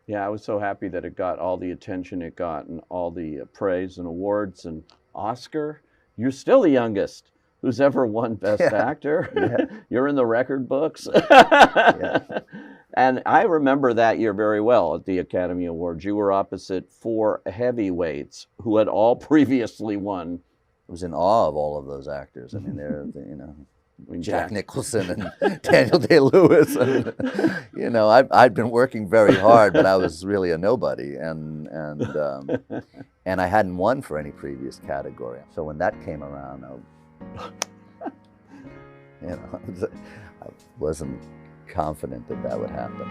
Yeah, I was so happy that it got all the attention it got and all the praise and awards. And Oscar, you're still the youngest who's ever won Best Yeah, Actor. yeah, You're in the record books. yeah. And I remember that year very well at the Academy Awards. You were opposite four heavyweights who had all previously won. I was in awe of all of those actors. I mean, I mean, Jack Nicholson and Daniel Day-Lewis. And, I'd been working very hard, but I was really a nobody, and I hadn't won for any previous category. So when that came around, I wasn't confident that that would happen.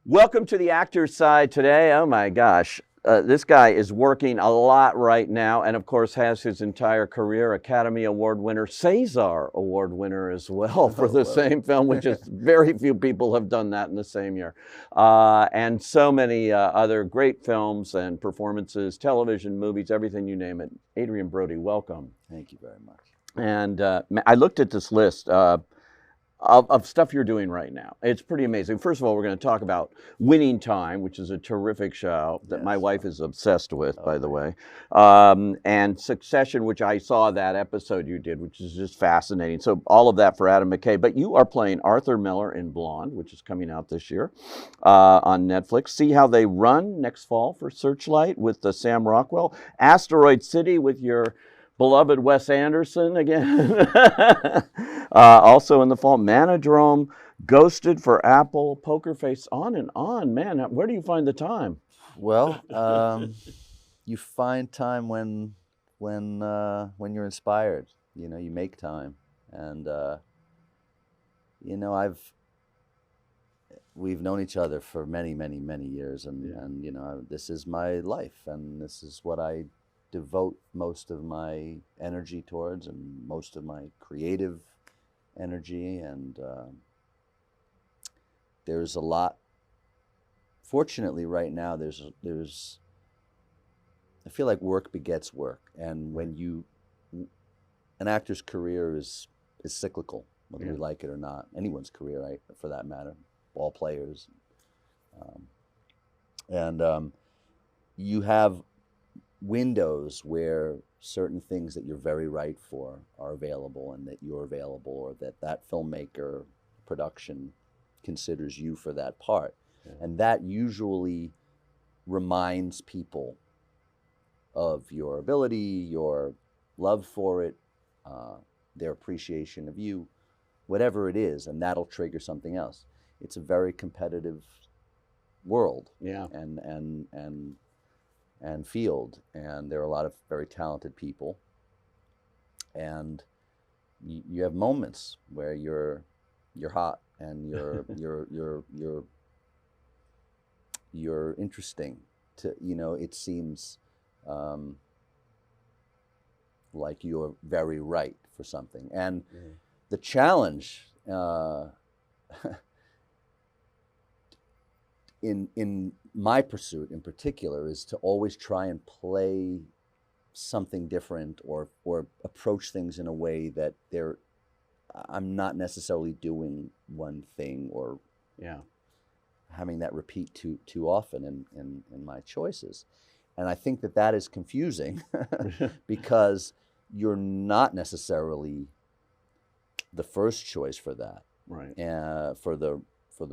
Welcome to the actor's side today. Oh my gosh. This guy is working a lot right now and, of course, has his entire career Academy Award winner, César Award winner as well for the same film, which is very few people have done that in the same year. And so many other great films and performances, television, movies, everything you name it. Adrien Brody, welcome. Thank you very much. And I looked at this list of stuff you're doing right now. It's pretty amazing. First of all, we're going to talk about Winning Time, which is a terrific show that my wife is obsessed with, by the way. And Succession, which I saw that episode you did, which is just fascinating. So all of that for Adam McKay. But you are playing Arthur Miller in Blonde, which is coming out this year on Netflix. See How They Run next fall for Searchlight with Sam Rockwell. Asteroid City with your beloved Wes Anderson again. Also in the fall, Manodrome, Ghosted for Apple, Poker Face, on and on. Man, where do you find the time? Well, you find time when you're inspired. You make time, and we've known each other for many, many, many years, and this is my life, and this is what I devote most of my energy towards, and most of my creative energy. And there's a lot. Fortunately, right now, there's. I feel like work begets work, and when an actor's career is cyclical, whether you like it or not. Anyone's career, right, for that matter, ball players, and you have windows where certain things that you're very right for are available, and that you're available, or that filmmaker production considers you for that part. And that usually reminds people of your ability, your love for it, their appreciation of you, whatever it is, and that'll trigger something else. It's a very competitive world, and field, and there are a lot of very talented people, and you have moments where you're hot, and you're interesting to, it seems like you're very right for something. And the challenge in my pursuit in particular is to always try and play something different, or approach things in a way that I'm not necessarily doing one thing, or having that repeat too often in my choices. And I think that is confusing because you're not necessarily the first choice for that, right? For the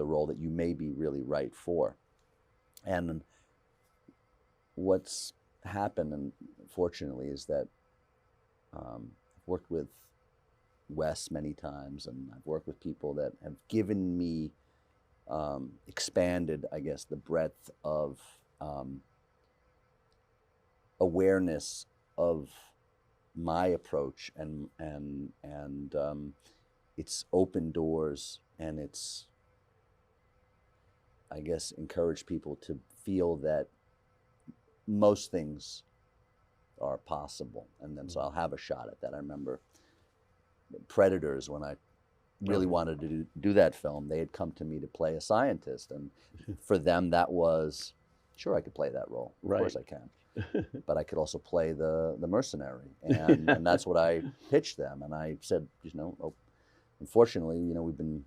role that you may be really right for. And what's happened, unfortunately, is that I've worked with Wes many times, and I've worked with people that have given me, expanded, I guess, the breadth of awareness of my approach, and it's open doors, and it's, I guess, encourage people to feel that most things are possible, and then so I'll have a shot at that. I remember Predators, when I really wanted to do that film, they had come to me to play a scientist, and for them that was, sure, I could play that role, of course I can, but I could also play the mercenary, and that's what I pitched them. And I said, unfortunately, we've been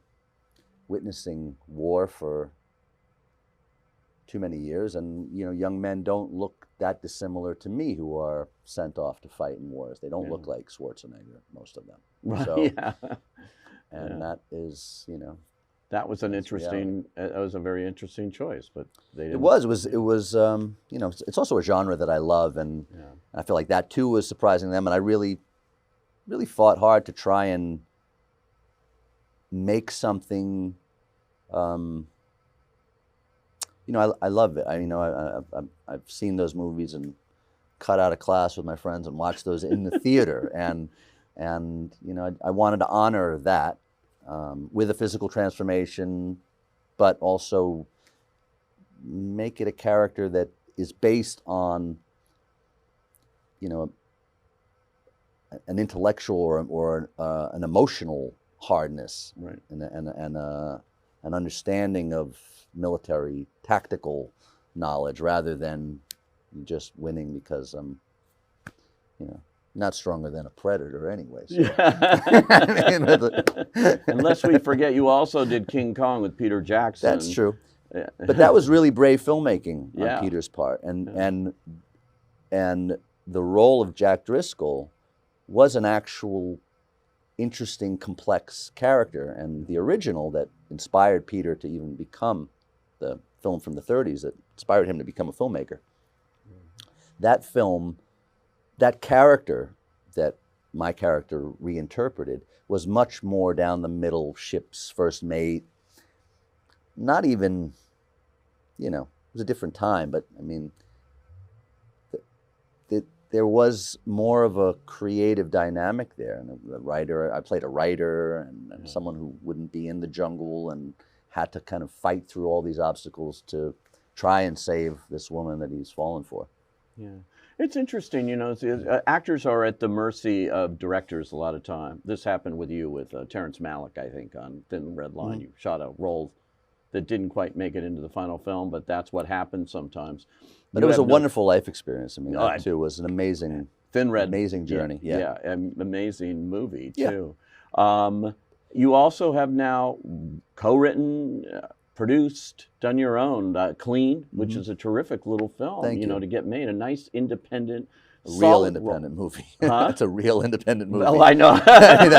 witnessing war for too many years, and young men don't look that dissimilar to me who are sent off to fight in wars. They don't look like Schwarzenegger, most of them. Right. So, yeah. and that is, That was an interesting. That was a very interesting choice, but they didn't. It was. It's also a genre that I love, and I feel like that too was surprising them. And I really fought hard to try and make something. I love it. I've seen those movies and cut out of class with my friends and watched those in the theater, and I wanted to honor that with a physical transformation, but also make it a character that is based on an intellectual or an emotional hardness, right, and an understanding of military tactical knowledge rather than just winning because I'm, not stronger than a predator anyway. So. Yeah. Unless we forget, you also did King Kong with Peter Jackson. That's true. But that was really brave filmmaking on Peter's part, and the role of Jack Driscoll was an actual interesting, complex character, and the original that inspired Peter to even become the film from the 30s that inspired him to become a filmmaker. That film, that character that my character reinterpreted was much more down the middle, ship's first mate. Not even, it was a different time, but I mean, there was more of a creative dynamic there. And a writer, I played a writer and someone who wouldn't be in the jungle and had to kind of fight through all these obstacles to try and save this woman that he's fallen for. Yeah. It's interesting, actors are at the mercy of directors a lot of time. This happened with you with Terrence Malick, I think, on Thin Red Line. Mm-hmm. You shot a role that didn't quite make it into the final film, but that's what happens sometimes. But it was a wonderful life experience. I mean, that too was an amazing, amazing journey. Yeah, amazing movie too. Yeah. You also have now co-written, produced, done your own Clean, which is a terrific little film. Thank you. To get made, a nice independent. Real independent movie. Huh? It's a real independent movie. Well, I know. I mean,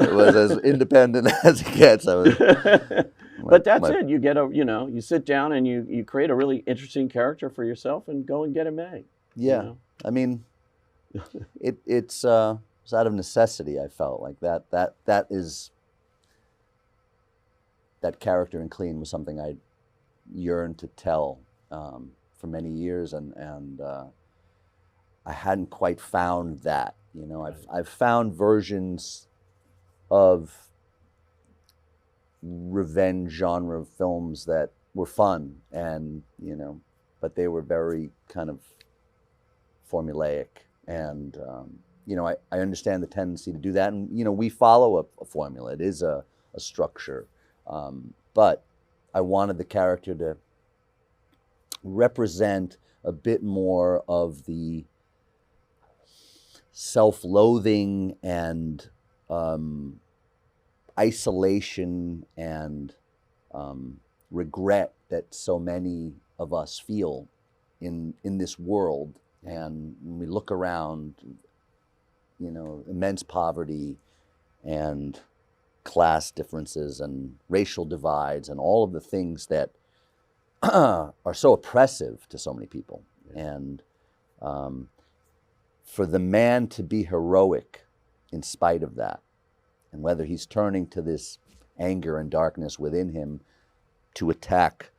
it was as independent as it gets. But that's it. You get you sit down and you create a really interesting character for yourself and go and get it made. Yeah. I mean, it's out of necessity. I felt like that character in Clean was something I yearned to tell for many years, and I hadn't quite found that. I've found versions of revenge genre films that were fun, and but they were very kind of formulaic, and I understand the tendency to do that, and we follow a formula. It is a structure, but I wanted the character to represent a bit more of the self-loathing and isolation and regret that so many of us feel in this world. And when we look around, immense poverty and class differences and racial divides and all of the things that are so oppressive to so many people. And for the man to be heroic in spite of that, and whether he's turning to this anger and darkness within him to attack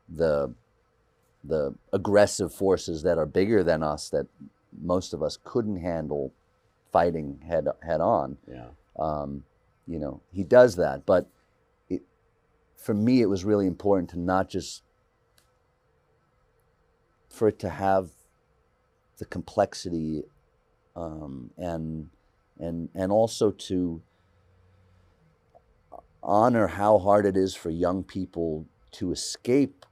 the aggressive forces that are bigger than us, that most of us couldn't handle fighting head on. Yeah. He does that. But for me, it was really important to not just for it to have the complexity and also to honor how hard it is for young people to escape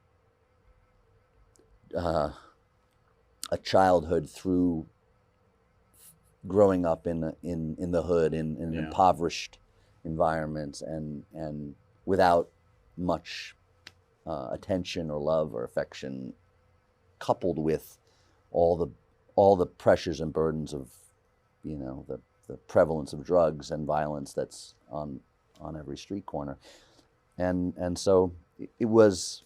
a childhood through growing up in the hood in an impoverished environments and without much attention or love or affection, coupled with all the pressures and burdens of, you know, the prevalence of drugs and violence that's on every street corner. And so it was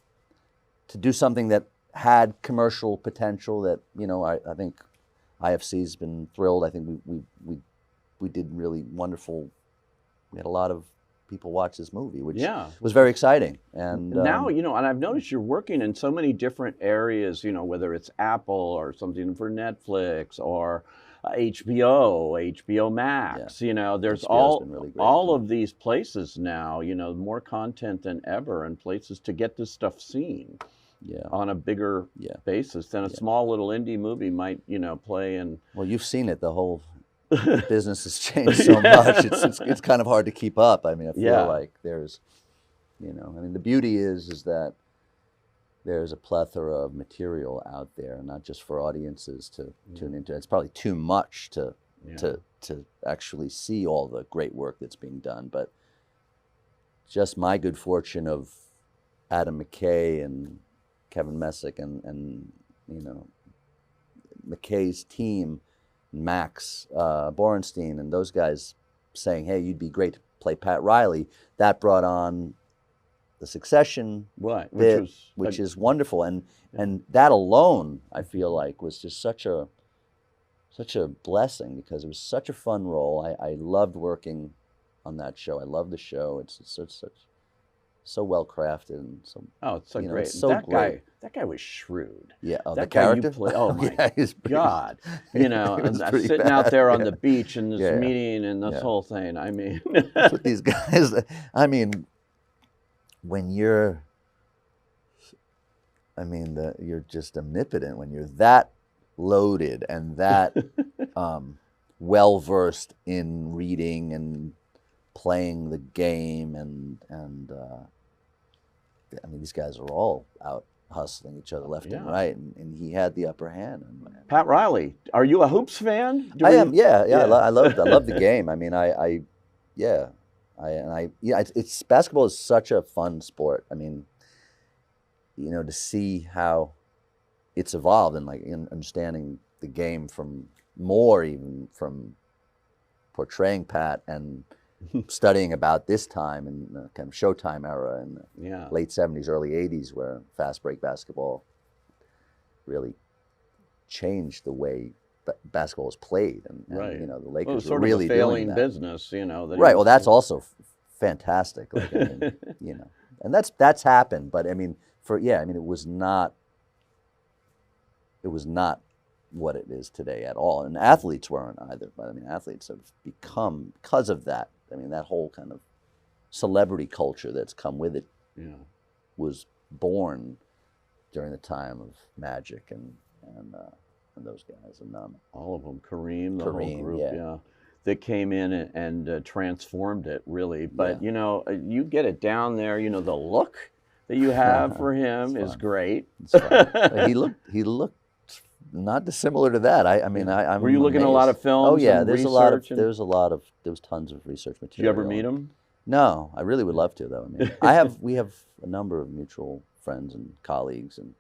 to do something that had commercial potential that, you know, I think IFC's been thrilled. I think we did really wonderful. We had a lot of people watch this movie, which was very exciting. And now, you know, and I've noticed you're working in so many different areas, you know, whether it's Apple or something for Netflix or HBO Max, you know, there's HBO's been really great. all of these places now, you know, more content than ever, and places to get this stuff seen on a bigger basis than a small little indie movie might, you know, play in. Well, you've seen it. The whole business has changed so much. It's kind of hard to keep up. I mean, I feel like there's, you know, I mean, the beauty is that there's a plethora of material out there, not just for audiences to tune into. It's probably too much to actually see all the great work that's being done, but just my good fortune of Adam McKay and Kevin Messick and you know, McKay's team, Max Borenstein and those guys saying, hey, you'd be great to play Pat Riley, that brought on the Succession bit, which is wonderful, and that alone I feel like was just such a blessing, because it was such a fun role. I loved working on that show. I love the show. It's so well crafted and so. Oh, it's so you know, great. It's so great. That guy was shrewd. Yeah, that the guy character. Oh my God! Yeah, you know, and sitting out there on the beach in this meeting and this whole thing. I mean, that's what these guys. I mean, when you're just omnipotent, when you're that loaded and that well versed in reading and playing the game, and I mean, these guys are all out hustling each other left and right, and he had the upper hand. Pat Riley, are you a hoops fan? I am. Yeah. I love the game. I mean, it's basketball is such a fun sport. I mean, you know, to see how it's evolved and like in understanding the game from portraying Pat and studying about this time and the kind of Showtime era in the late 70s, early 80s, where fast break basketball really changed the way basketball is played, and you know, the Lakers were really of a failing doing that. business, you know. Right. Well, that's also fantastic. Like, I mean, you know, and that's happened. But I mean, it was not what it is today at all, and athletes weren't either. But I mean, athletes have become, because of that. I mean, that whole kind of celebrity culture that's come with it was born during the time of Magic and those guys, and all of them, Kareem, the whole group, that came in and transformed it, really. But you know, you get it down there. You know, the look that you have for him is great. He looked not dissimilar to that. I'm Were you looking at a lot of films? Oh yeah, there was tons of research material. Did you ever meet him? No, I really would love to though. I mean, we have a number of mutual friends and colleagues, and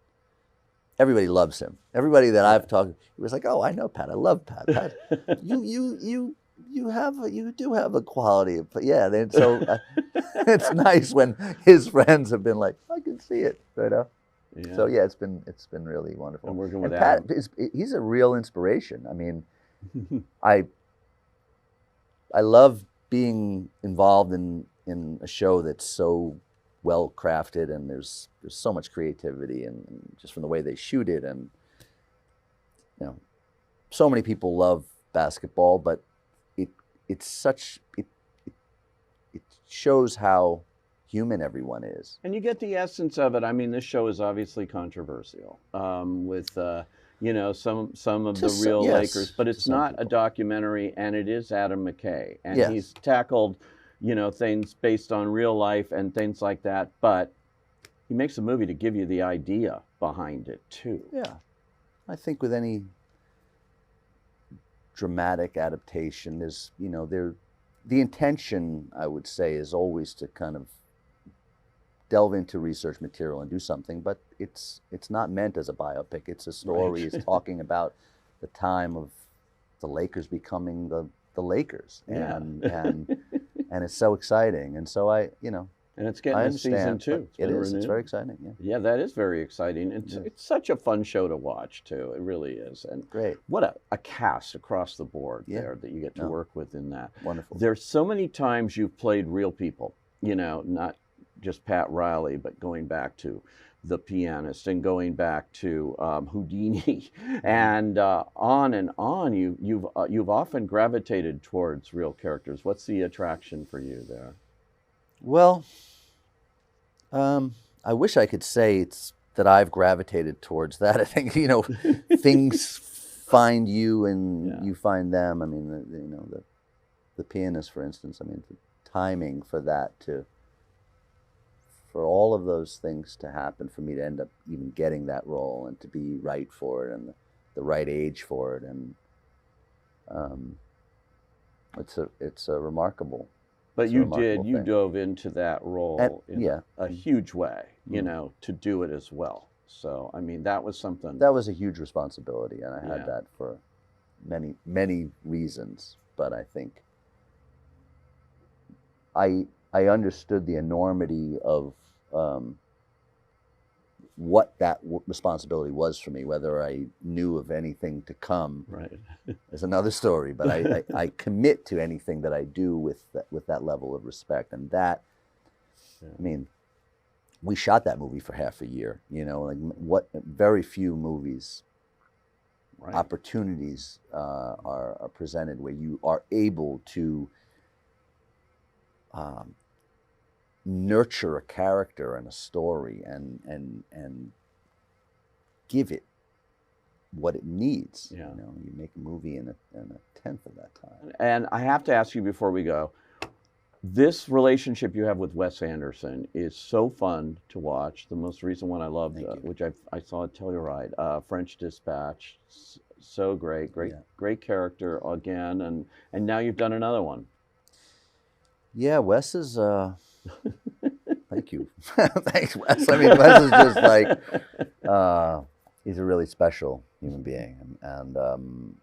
everybody loves him. Everybody that I've talked, he was like, "Oh, I know Pat. I love Pat. Pat, you do have a quality of, so it's nice when his friends have been like, I can see it, you know." Yeah. So yeah, it's been really wonderful. And working with Pat, he's a real inspiration. I mean, I love being involved in a show that's so well crafted, and there's so much creativity, and just from the way they shoot it, and you know, so many people love basketball, but it shows how human everyone is. And you get the essence of it. I mean, this show is obviously controversial with you know, some of the real Lakers, but it's not a documentary, and it is Adam McKay, and he's tackled, you know, things based on real life and things like that, but he makes a movie to give you the idea behind it too. Yeah, I think with any dramatic adaptation, there's, you know, the intention, I would say, is always to kind of delve into research material and do something, but it's not meant as a biopic. It's a story. Right. It's talking about the time of the Lakers becoming the Lakers, Yeah. and it's so exciting. And so And it's getting I a season understand. two. It is. It's renewed. very exciting. Yeah. Yeah, that is very exciting. Yeah. It's such a fun show to watch too. It really is. And Great. what a cast across the board Yeah. there that you get to No. work with in that. Wonderful. There's so many times you've played real people, you know, not just Pat Riley, but going back to The Pianist and going back to Houdini and on. You've often gravitated towards real characters. What's the attraction for you there? Well, I wish I could say it's that I've gravitated towards that. I think, things find you and Yeah. you find them. I mean, the Pianist, for instance, I mean, the timing for that for all of those things to happen, for me to end up even getting that role and to be right for it and the right age for it. And it's a remarkable. But It's a you remarkable you thing. dove into that role in yeah. a huge way, Mm. to do it as well. So, I mean, that was something. That was a huge responsibility, and I had Yeah. that for many, many reasons. But I think I understood the enormity of what that responsibility was for me. Whether I knew of anything to come Right. is another story. But I commit to anything that I do with that level of respect, and that. Yeah. I mean, we shot that movie for half a year. What very few movies. Right. Opportunities are presented where you are able to nurture a character and a story and give it what it needs. Yeah. You make a movie in a tenth of that time. And I have to ask you before we go, this relationship you have with Wes Anderson is so fun to watch. The most recent one I loved, Thank you. which I saw at Telluride, French Dispatch. So great, Yeah. great character again, and now you've done another one. Yeah, Wes is. Thank you. Thanks, Wes. I mean, Wes is just like he's a really special human being, and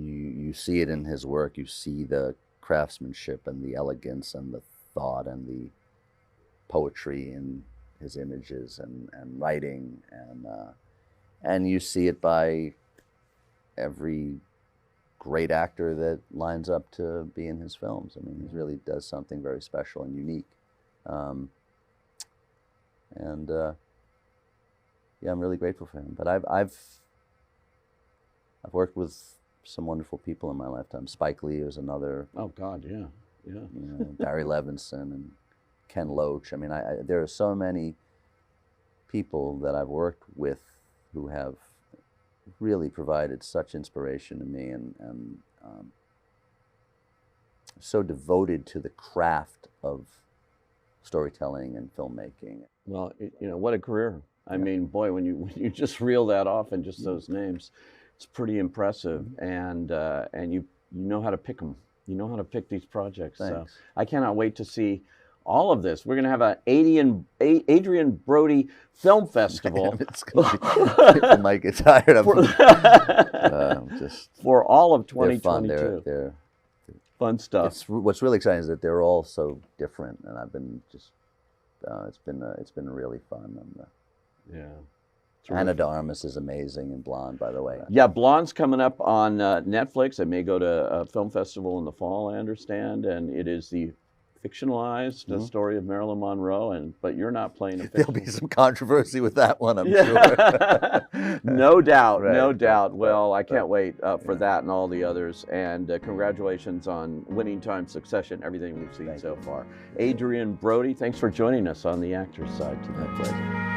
you see it in his work. You see the craftsmanship and the elegance and the thought and the poetry in his images and writing, and you see it by every great actor that lines up to be in his films. I mean, he really does something very special and unique. Yeah, I'm really grateful for him. But I've worked with some wonderful people in my lifetime. Spike Lee is another. Oh God, yeah. Barry Levinson and Ken Loach. I mean, there are so many people that I've worked with who have really provided such inspiration to me and so devoted to the craft of storytelling and filmmaking. Well, what a career. I mean, boy, when you just reel that off and just those names, it's pretty impressive. And you know how to pick them. You know how to pick these projects. Thanks. So I cannot wait to see all of this. We're going to have an Adrien Brody Film Festival. It's gonna be, people might get tired of them. For all of They're fun. 2022. They're Fun stuff. what's really exciting is that they're all so different, and I've been just it's been really fun. Yeah. Anna de Armas is amazing in Blonde, by the way. Yeah, Blonde's coming up on Netflix. It may go to a film festival in the fall, I understand, and it is the fictionalized story of Marilyn Monroe. But you're not playing a There'll be some controversy with that one, I'm sure. sure. No doubt, Right, no doubt. right, Well, I can't wait for that and all the others. And congratulations on Winning Time, Succession, everything we've seen so far. Adrien Brody, thanks for joining us on the Actors Side today. My pleasure.